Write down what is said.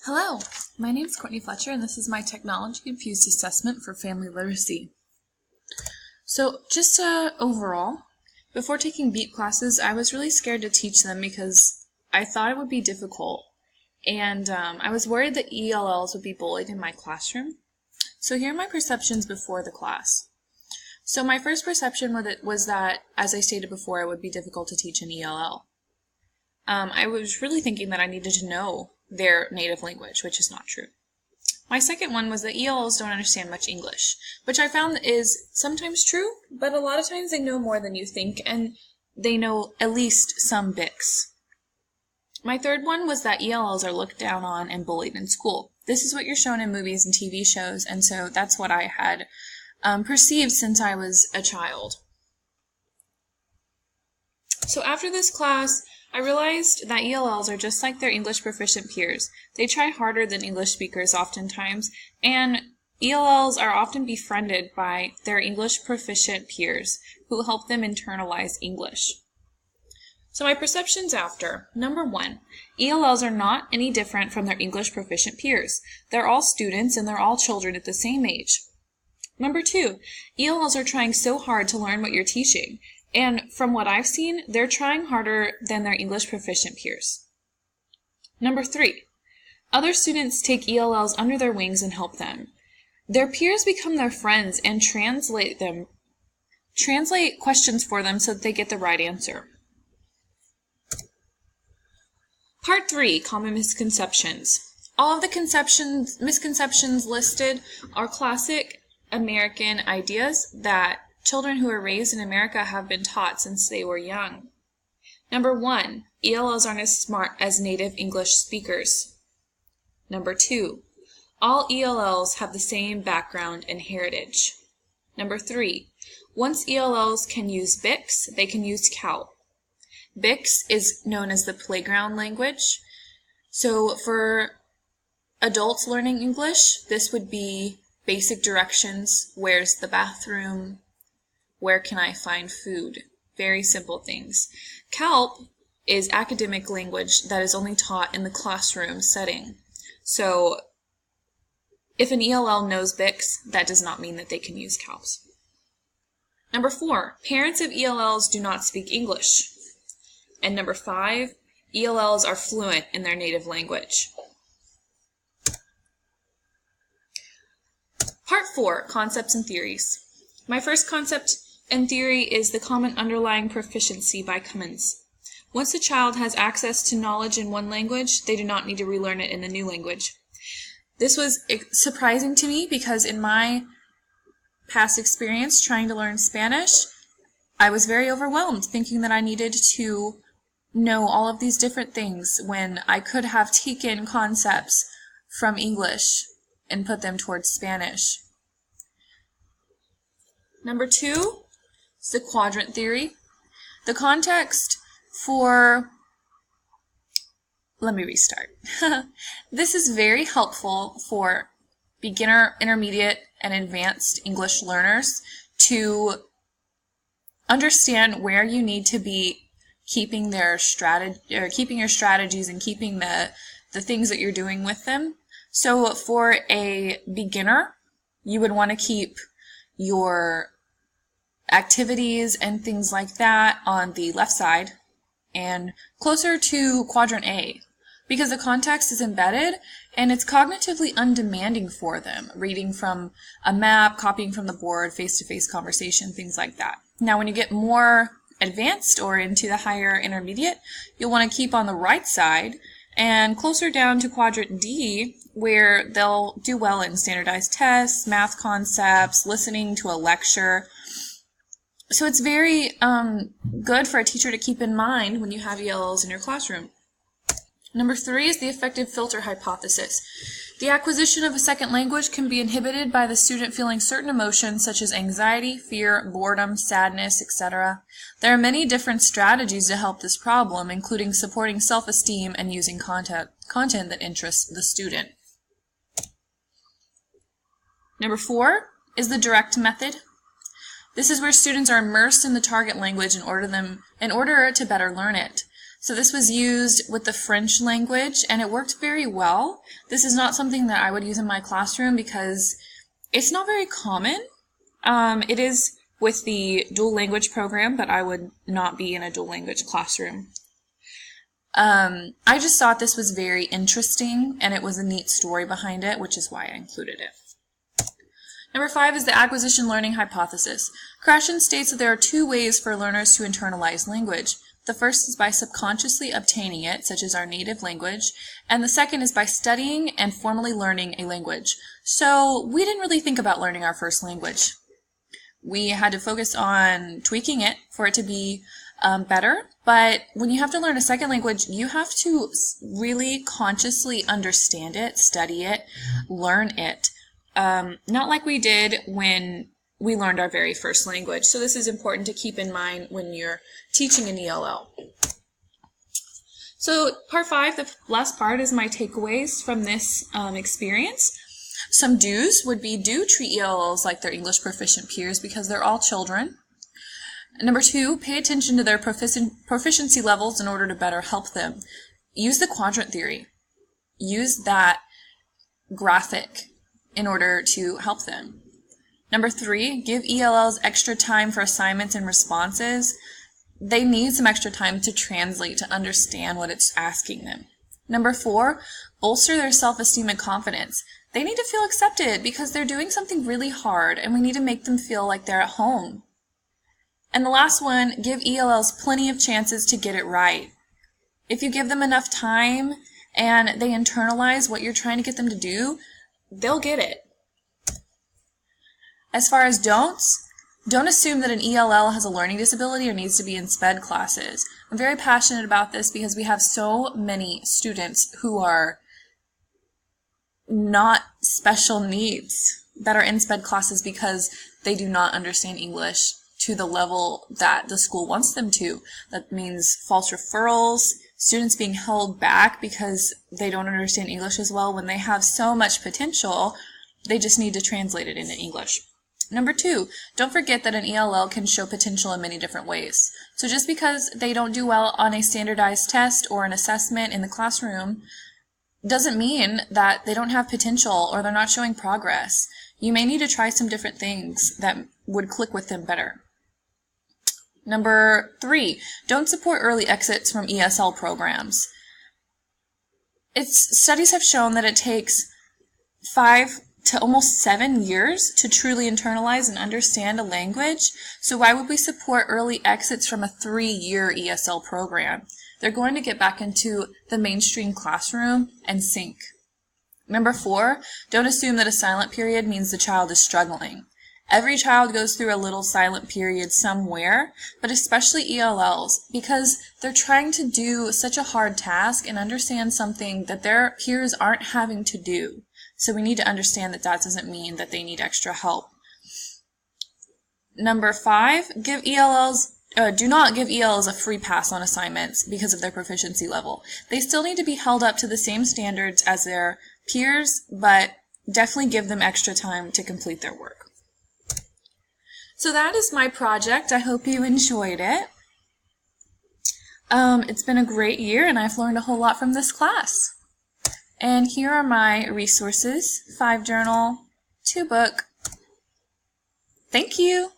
Hello, my name is Courtney Fletcher and this is my Technology Infused Assessment for Family Literacy. So just overall, before taking BEAT classes, I was really scared to teach them because I thought it would be difficult and I was worried that ELLs would be bullied in my classroom. So here are my perceptions before the class. So my first perception was that, as I stated before, it would be difficult to teach an ELL. I was really thinking that I needed to know their native language, which is not true. My second one was that ELLs don't understand much English, which I found is sometimes true, but a lot of times they know more than you think, and they know at least some BICs. My third one was that ELLs are looked down on and bullied in school. This is what you're shown in movies and TV shows, and so that's what I had perceived since I was a child. So after this class, I realized that ELLs are just like their English proficient peers. They try harder than English speakers oftentimes, and ELLs are often befriended by their English proficient peers who help them internalize English. So my perceptions after. Number 1, ELLs are not any different from their English proficient peers. They're all students and they're all children at the same age. Number 2, ELLs are trying so hard to learn what you're teaching. And from what I've seen, they're trying harder than their English proficient peers. Number 3, other students take ELLs under their wings and help them. Their peers become their friends and translate questions for them so that they get the right answer. Part 3, common misconceptions. All of the misconceptions listed are classic American ideas that children who are raised in America have been taught since they were young. Number 1, ELLs aren't as smart as native English speakers. Number 2, all ELLs have the same background and heritage. Number 3, once ELLs can use BICs, they can use CALP. BICs is known as the playground language. So for adults learning English, this would be basic directions: where's the bathroom? Where can I find food? Very simple things. CALP is academic language that is only taught in the classroom setting. So if an ELL knows BICs, that does not mean that they can use CALPs. Number 4, parents of ELLs do not speak English. And number 5, ELLs are fluent in their native language. Part 4, concepts and theories. My first concept and theory is the common underlying proficiency by Cummins. Once a child has access to knowledge in one language, they do not need to relearn it in a new language. This was surprising to me because in my past experience trying to learn Spanish, I was very overwhelmed thinking that I needed to know all of these different things when I could have taken concepts from English and put them towards Spanish. Number 2 is the quadrant theory. The context for... Let me restart. This is very helpful for beginner, intermediate, and advanced English learners to understand where you need to be keeping your strategies and keeping the things that you're doing with them. So for a beginner, you would want to keep your activities and things like that on the left side and closer to quadrant A, because the context is embedded and it's cognitively undemanding for them, reading from a map, copying from the board, face-to-face conversation, things like that. Now when you get more advanced or into the higher intermediate, you'll want to keep on the right side and closer down to quadrant D, where they'll do well in standardized tests, math concepts, listening to a lecture. So it's very good for a teacher to keep in mind when you have ELLs in your classroom. Number 3 is the effective filter hypothesis. The acquisition of a second language can be inhibited by the student feeling certain emotions such as anxiety, fear, boredom, sadness, etc. There are many different strategies to help this problem, including supporting self-esteem and using content that interests the student. Number 4 is the direct method. This is where students are immersed in the target language in order to better learn it. So this was used with the French language, and it worked very well. This is not something that I would use in my classroom because it's not very common. It is with the dual language program, but I would not be in a dual language classroom. I just thought this was very interesting, and it was a neat story behind it, which is why I included it. Number 5 is the acquisition learning hypothesis. Krashen states that there are 2 ways for learners to internalize language. The first is by subconsciously obtaining it, such as our native language, and the second is by studying and formally learning a language. So we didn't really think about learning our first language. We had to focus on tweaking it for it to be better, but when you have to learn a second language, you have to really consciously understand it, study it, learn it. Not like we did when we learned our very first language. So this is important to keep in mind when you're teaching an ELL. So part 5, the last part, is my takeaways from this experience. Some do's would be do treat ELLs like their English proficient peers because they're all children. Number 2, pay attention to their proficiency levels in order to better help them. Use the quadrant theory. Use that graphic in order to help them. Number 3, give ELLs extra time for assignments and responses. They need some extra time to translate, to understand what it's asking them. Number 4, bolster their self-esteem and confidence. They need to feel accepted because they're doing something really hard, and we need to make them feel like they're at home. And the last one, give ELLs plenty of chances to get it right. If you give them enough time and they internalize what you're trying to get them to do, they'll get it. As far as don'ts, don't assume that an ELL has a learning disability or needs to be in SPED classes. I'm very passionate about this because we have so many students who are not special needs that are in SPED classes because they do not understand English to the level that the school wants them to. That means false referrals, students being held back because they don't understand English as well when they have so much potential, they just need to translate it into English. Number 2, don't forget that an ELL can show potential in many different ways. So just because they don't do well on a standardized test or an assessment in the classroom doesn't mean that they don't have potential or they're not showing progress. You may need to try some different things that would click with them better. Number 3, don't support early exits from ESL programs. Studies have shown that it takes 5 to almost 7 years to truly internalize and understand a language. So why would we support early exits from a 3-year ESL program? They're going to get back into the mainstream classroom and sink. Number 4, don't assume that a silent period means the child is struggling. Every child goes through a little silent period somewhere, but especially ELLs, because they're trying to do such a hard task and understand something that their peers aren't having to do. So we need to understand that that doesn't mean that they need extra help. Number 5, do not give ELLs a free pass on assignments because of their proficiency level. They still need to be held up to the same standards as their peers, but definitely give them extra time to complete their work. So that is my project. I hope you enjoyed it. It's been a great year, and I've learned a whole lot from this class. And here are my resources: 5 journal, 2 book. Thank you.